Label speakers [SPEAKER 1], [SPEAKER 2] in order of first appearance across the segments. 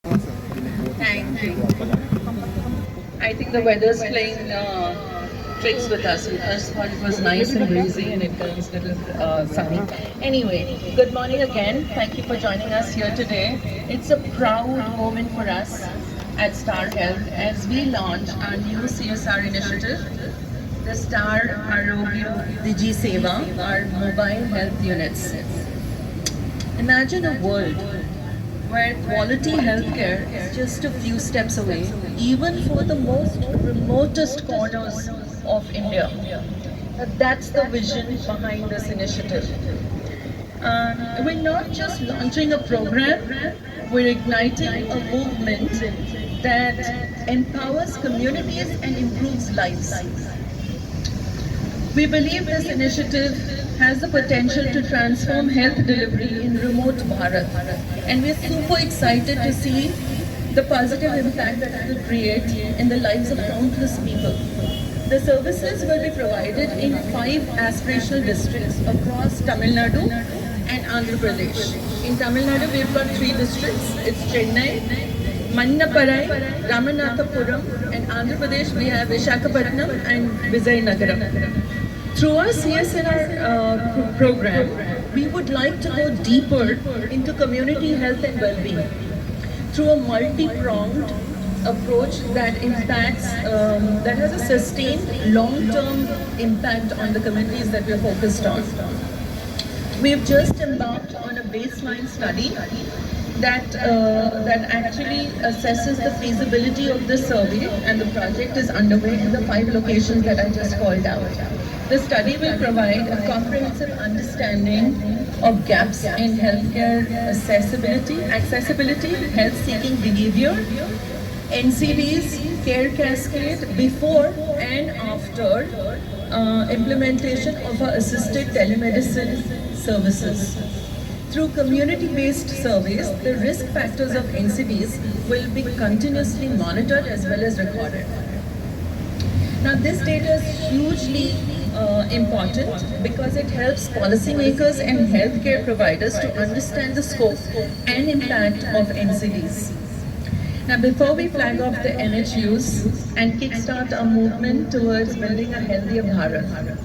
[SPEAKER 1] Thank you. I think the weather's playing tricks with us. We first thought it was nice and breezy and it turns a little sunny. Anyway, good morning again. Thank you for joining us here today. It's a proud moment for us at Star Health as we launch our new CSR initiative, the Star Arogya Digi Seva, our mobile health units. Imagine a world where quality healthcare is just a few steps away, even for the most remotest corners of India. That's the vision behind this initiative. We're not just launching a program, we're igniting a movement that empowers communities and improves lives. We believe this initiative has the potential to transform health delivery in remote Bharat, and we're super excited to see the positive impact that it will create in the lives of countless people. The services will be provided in 5 aspirational districts across Tamil Nadu and Andhra Pradesh. In Tamil Nadu, we've got 3 districts. It's Chennai, Mannaparai, Ramanathapuram, and Andhra Pradesh we have Visakhapatnam and Vizianagaram. Through our CSR program, we would like to go deeper into community health and well-being through a multi-pronged approach that impacts, that has a sustained long-term impact on the communities that we're focused on. We've just embarked on a baseline study that actually assesses the feasibility of this survey, and the project is underway in the 5 locations that I just called out. The study will provide a comprehensive understanding of gaps in healthcare accessibility, health-seeking behavior, NCDs, care cascade, before and after implementation of our assisted telemedicine services. Through community-based surveys, the risk factors of NCDs will be continuously monitored as well as recorded. Now, this data is hugely important because it helps policymakers and healthcare providers to understand the scope and impact of NCDs. Now, before we flag off the NHUs and kickstart our movement towards building a healthier Bharat,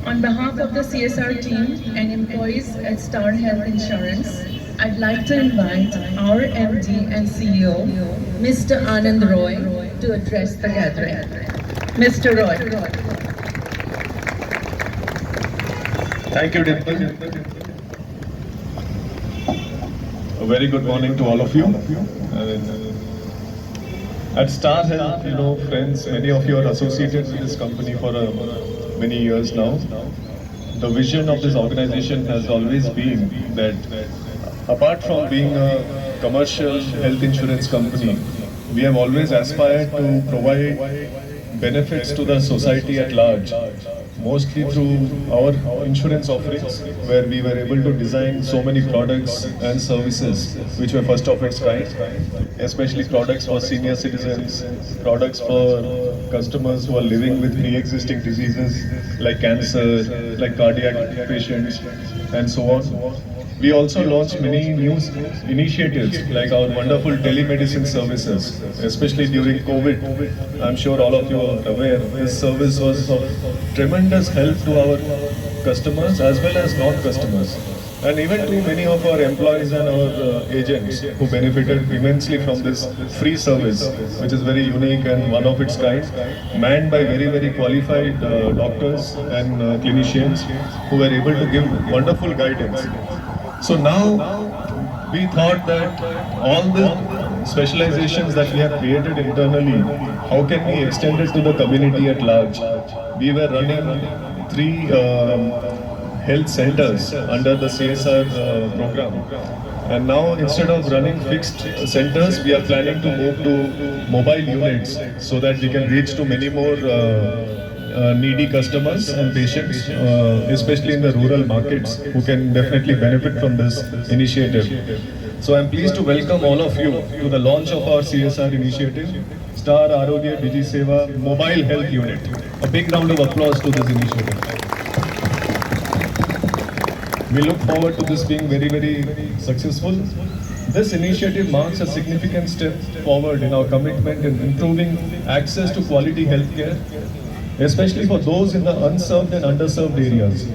[SPEAKER 1] on behalf of the CSR team and employees at Star Health Insurance, I'd like to invite our MD and CEO, Mr. Anand Roy, to address the gathering. Mr. Roy.
[SPEAKER 2] Thank you, Dimple. A very good morning to all of you. At Star Health, friends, many of you are associated with this company for many years now. The vision of this organization has always been that apart from being a commercial health insurance company, we have always aspired to provide benefits to the society at large, mostly through our insurance offerings, where we were able to design so many products and services which were first of its kind, especially products for senior citizens, products for customers who are living with pre-existing diseases like cancer, like cardiac patients, and so on. We also launched many new initiatives like our wonderful telemedicine services, especially during COVID. I'm sure all of you are aware this service was of tremendous help to our customers as well as non-customers, and even to many of our employees and our agents who benefited immensely from this free service, which is very unique and one of its kind, manned by very qualified doctors and clinicians who were able to give wonderful guidance. So now we thought that all the specializations that we have created internally, how can we extend it to the community at large? We were running 3 health centers under the CSR program. And now instead of running fixed centers, we are planning to move to mobile units so that we can reach to many more needy customers and patients, especially in the rural markets, who can definitely benefit from this initiative. So I'm pleased to welcome all of you to the launch of our CSR initiative, Star Arogya Digi Seva Mobile Health Unit. A big round of applause to this initiative. We look forward to this being very successful. This initiative marks a significant step forward in our commitment in improving access to quality healthcare, especially for those in the unserved and underserved areas.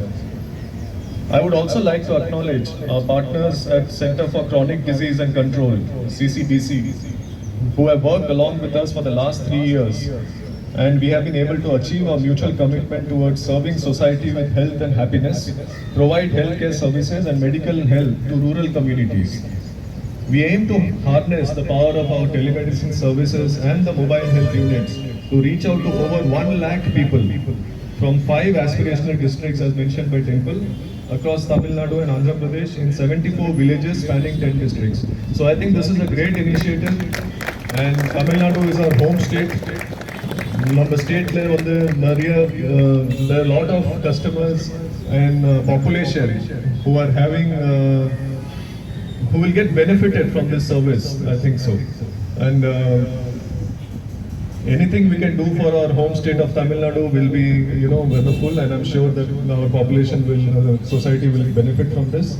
[SPEAKER 2] I would also like to acknowledge our partners at Center for Chronic Disease and Control, CCDC, who have worked along with us for the last 3 years. And we have been able to achieve our mutual commitment towards serving society with health and happiness, provide healthcare services and medical help to rural communities. We aim to harness the power of our telemedicine services and the mobile health units to reach out to over 1 lakh people from 5 aspirational districts as mentioned by Temple across Tamil Nadu and Andhra Pradesh in 74 villages spanning 10 districts. So I think this is a great initiative, and Tamil Nadu is our home state. Number state there are a lot of customers and population who are having who will get benefited from this service. I think so, and anything we can do for our home state of Tamil Nadu will be, wonderful, and I'm sure that our population will, society will benefit from this.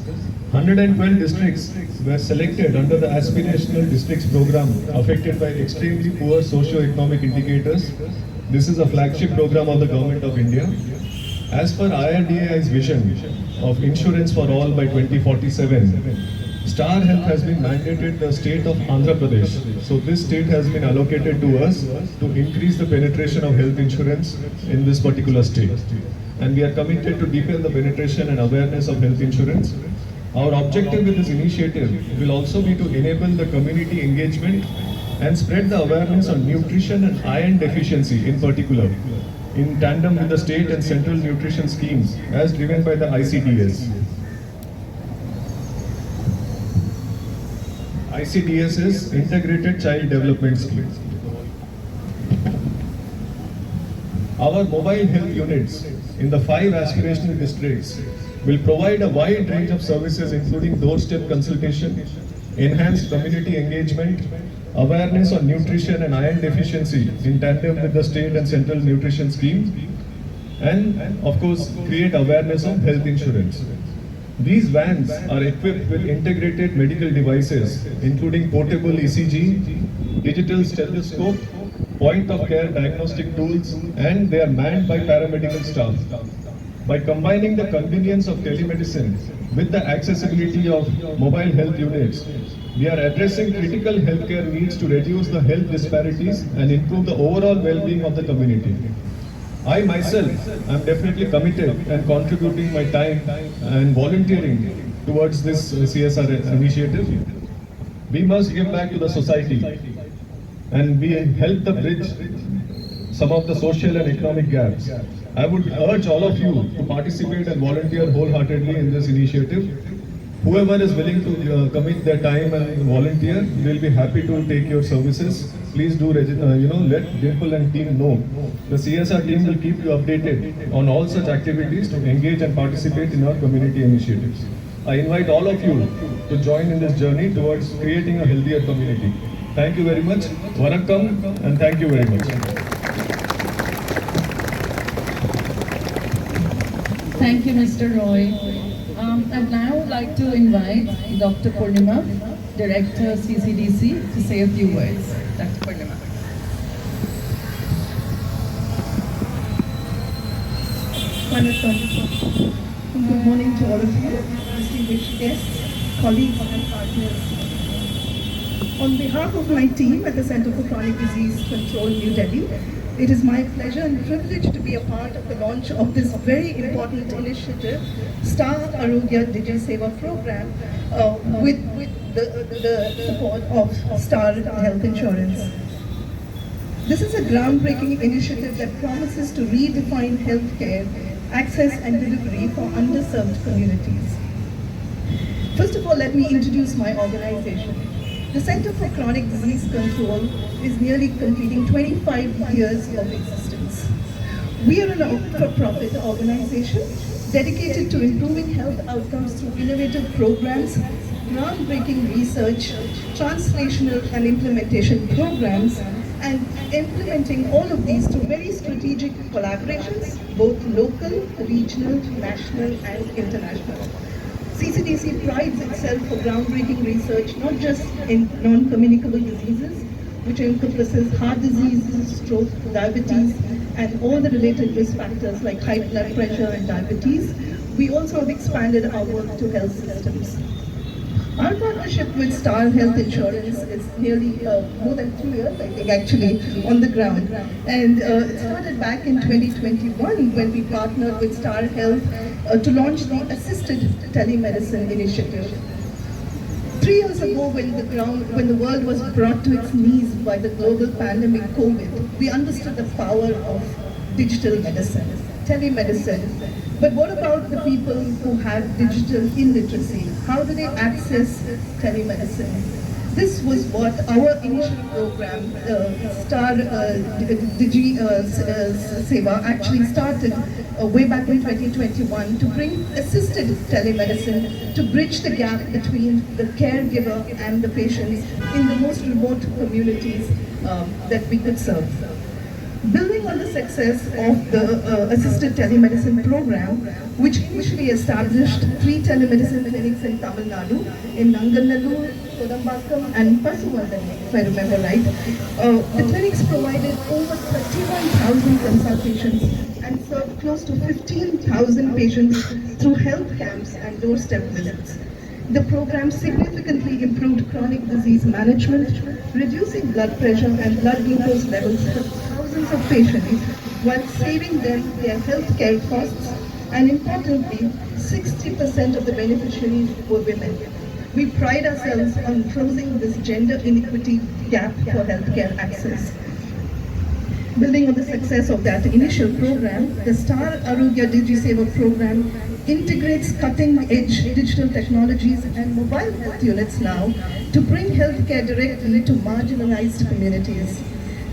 [SPEAKER 2] 112 districts were selected under the aspirational districts program affected by extremely poor socio-economic indicators. This is a flagship program of the Government of India. As per IRDAI's vision of insurance for all by 2047, Star Health has been mandated the state of Andhra Pradesh. So this state has been allocated to us to increase the penetration of health insurance in this particular state. And we are committed to deepen the penetration and awareness of health insurance. Our objective with this initiative will also be to enable the community engagement and spread the awareness on nutrition and iron deficiency in particular, in tandem with the state and central nutrition schemes as driven by the ICDS. ICDS is Integrated Child Development Scheme. Our mobile health units in the 5 aspirational districts will provide a wide range of services including doorstep consultation, enhanced community engagement, awareness on nutrition and iron deficiency in tandem with the state and central nutrition scheme, and of course create awareness of health insurance. These vans are equipped with integrated medical devices including portable ECG, digital stethoscope, point of care diagnostic tools, and they are manned by paramedical staff. By combining the convenience of telemedicine with the accessibility of mobile health units, we are addressing critical healthcare needs to reduce the health disparities and improve the overall well-being of the community. I myself am definitely committed and contributing my time and volunteering towards this CSR initiative. We must give back to the society and we help to bridge some of the social and economic gaps. I would urge all of you to participate and volunteer wholeheartedly in this initiative. Whoever is willing to commit their time and volunteer, we'll be happy to take your services. Please do, let Dimple and team know. The CSR team will keep you updated on all such activities to engage and participate in our community initiatives. I invite all of you to join in this journey towards creating a healthier community. Thank you very much. Vanakkam, and thank you very much.
[SPEAKER 1] Thank you, Mr. Roy. I'd now like to invite Dr. Purnima, Director CCDC, to say a few words. Dr. Purnima.
[SPEAKER 3] Wonderful. Good morning to all of you, distinguished guests, colleagues and partners. On behalf of my team at the Center for Chronic Disease Control, New Delhi, it is my pleasure and privilege to be a part of the launch of this very important initiative, Star Arogya Digi Seva program, with the support of Star Health Insurance. This is a groundbreaking initiative that promises to redefine healthcare, access and delivery for underserved communities. First of all, let me introduce my organization. The Center for Chronic Disease Control is nearly completing 25 years of existence. We are a not-for-profit organization dedicated to improving health outcomes through innovative programs, groundbreaking research, translational and implementation programs, and implementing all of these through very strategic collaborations, both local, regional, national, and international. CCDC prides itself for groundbreaking research, not just in non-communicable diseases, which encompasses heart disease, stroke, diabetes, and all the related risk factors like high blood pressure and diabetes. We also have expanded our work to health systems. Our partnership with Star Health Insurance is nearly more than 2 years, I think, actually, on the ground. And it started back in 2021 when we partnered with Star Health to launch the Assisted Telemedicine Initiative. 3 years ago, when the world was brought to its knees by the global pandemic COVID, we understood the power of digital medicine, telemedicine. But what about the people who have digital illiteracy? How do they access telemedicine? This was what our initial program, Star Digi Seva, actually started way back in 2021 to bring assisted telemedicine to bridge the gap between the caregiver and the patients in the most remote communities that we could serve. Building on the success of the assisted telemedicine program, which initially established 3 telemedicine clinics in Tamil Nadu, in Nanganallur, Kodambakam and Pasuvandani, if I remember right. The clinics provided over 31,000 consultations and served close to 15,000 patients through health camps and doorstep visits. The program significantly improved chronic disease management, reducing blood pressure and blood glucose levels for thousands of patients while saving them their healthcare costs, and importantly, 60% of the beneficiaries were women. We pride ourselves on closing this gender inequity gap for healthcare access. Building on the success of that initial program, the Star Arogya Digi Seva program integrates cutting-edge digital technologies and mobile health units now to bring healthcare directly to marginalized communities.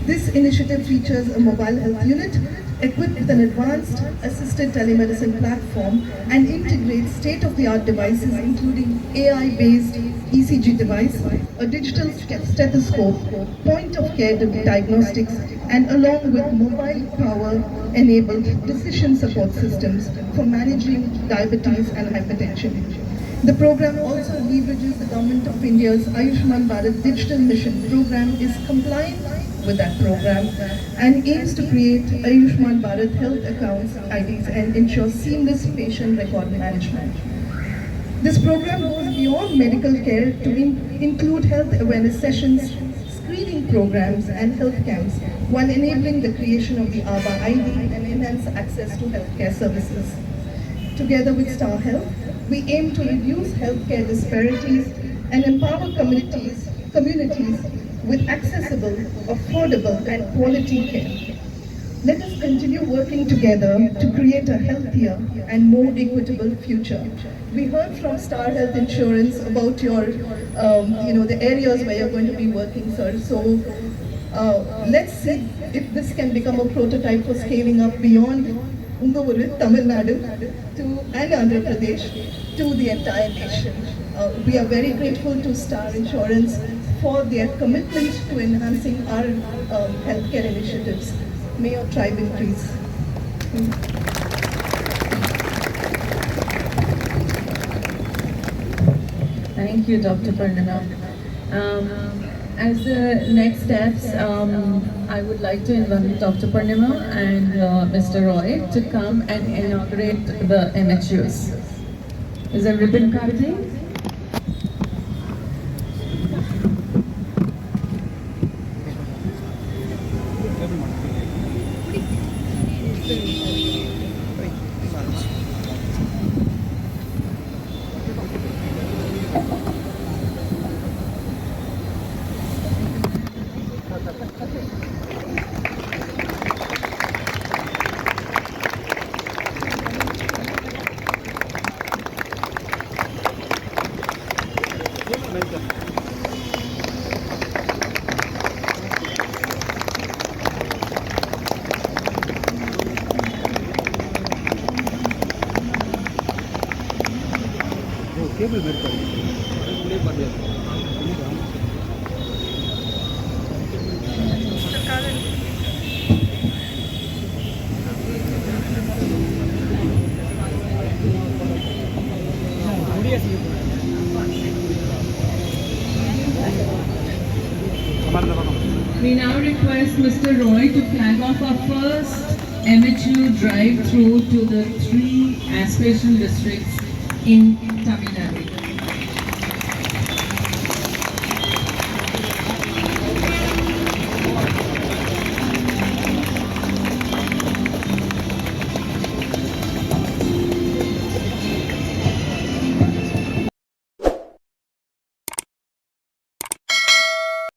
[SPEAKER 3] This initiative features a mobile health unit equipped with an advanced assisted telemedicine platform and integrates state-of-the-art devices including AI-based ECG device, a digital stethoscope, point-of-care diagnostics, and along with mobile power-enabled decision support systems for managing diabetes and hypertension. The program also leverages the Government of India's Ayushman Bharat Digital Mission program, is compliant with that program, and aims to create Ayushman Bharat health accounts, IDs, and ensure seamless patient record management. This program goes beyond medical care to include health awareness sessions, screening programs, and health camps, while enabling the creation of the ABA ID and enhance access to healthcare services. Together with Star Health, we aim to reduce healthcare disparities and empower communities with accessible, affordable, and quality care. Let us continue working together to create a healthier and more equitable future. We heard from Star Health Insurance about your, the areas where you're going to be working, sir. So let's see if this can become a prototype for scaling up beyond Ungavuru, Tamil Nadu, and Andhra Pradesh to the entire nation. We are very grateful to Star Insurance for their commitment to enhancing our healthcare initiatives. May your tribe increase.
[SPEAKER 1] Thank you, Dr. Purnima. As the next steps, I would like to invite Dr. Purnima and Mr. Roy to come and inaugurate the MHUs. Is there ribbon cutting? We now request Mr. Roy to flag off our first MHU drive-through to the 3 aspirational districts in Tamil Nadu.